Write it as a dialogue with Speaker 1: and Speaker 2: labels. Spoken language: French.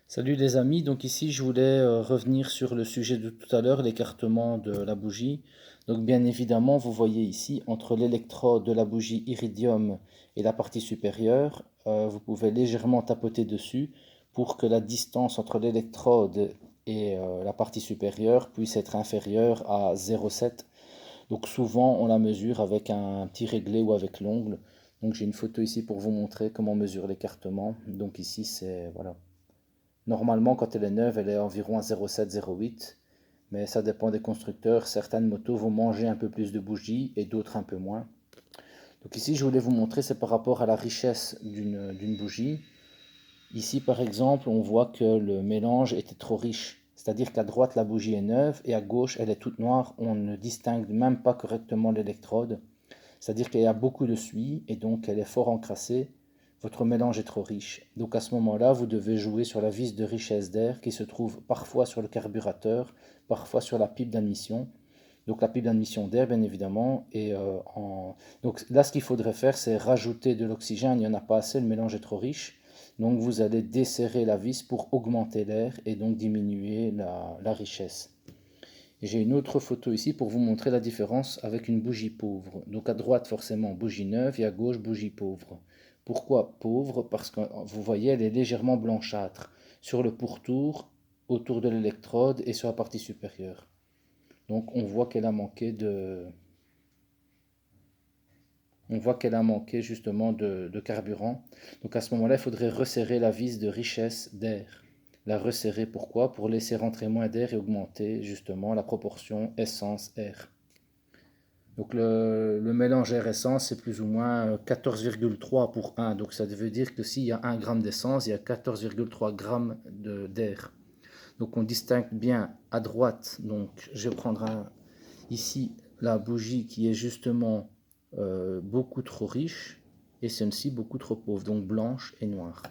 Speaker 1: Salut les amis, donc ici je voulais revenir sur le sujet de tout à l'heure, l'écartement de la bougie. Donc bien évidemment, vous voyez ici, entre l'électrode de la bougie iridium et la partie supérieure, vous pouvez légèrement tapoter dessus pour que la distance entre l'électrode et la partie supérieure puisse être inférieure à 0,7. Donc souvent on la mesure avec un petit réglé ou avec l'ongle. Donc j'ai une photo ici pour vous montrer comment on mesure l'écartement. Donc ici c'est, voilà. Normalement, quand elle est neuve, elle est environ à 0,7-0,8, mais ça dépend des constructeurs. Certaines motos vont manger un peu plus de bougies et d'autres un peu moins. Donc ici, je voulais vous montrer, c'est par rapport à la richesse d'une bougie. Ici, par exemple, on voit que le mélange était trop riche. C'est-à-dire qu'à droite, la bougie est neuve et à gauche, elle est toute noire. On ne distingue même pas correctement l'électrode. C'est-à-dire qu'il y a beaucoup de suie et donc elle est fort encrassée. Votre mélange est trop riche. Donc à ce moment-là, vous devez jouer sur la vis de richesse d'air qui se trouve parfois sur le carburateur, parfois sur la pipe d'admission. Donc la pipe d'admission d'air, bien évidemment. Donc là, ce qu'il faudrait faire, c'est rajouter de l'oxygène. Il n'y en a pas assez, le mélange est trop riche. Donc vous allez desserrer la vis pour augmenter l'air et donc diminuer la richesse. J'ai une autre photo ici pour vous montrer la différence avec une bougie pauvre. Donc à droite forcément bougie neuve et à gauche bougie pauvre. Pourquoi pauvre? Parce que vous voyez elle est légèrement blanchâtre sur le pourtour, autour de l'électrode et sur la partie supérieure. Donc on voit qu'elle a manqué justement de carburant. Donc à ce moment-là, il faudrait resserrer la vis de richesse d'air. La resserrer pourquoi? Pour laisser rentrer moins d'air et augmenter justement la proportion essence-air. Donc le mélange air-essence, c'est plus ou moins 14,3 pour 1. Donc ça veut dire que s'il y a 1 gramme d'essence, il y a 14,3 grammes d'air. Donc on distingue bien à droite. Donc je vais prendre ici la bougie qui est justement beaucoup trop riche et celle-ci beaucoup trop pauvre, donc blanche et noire.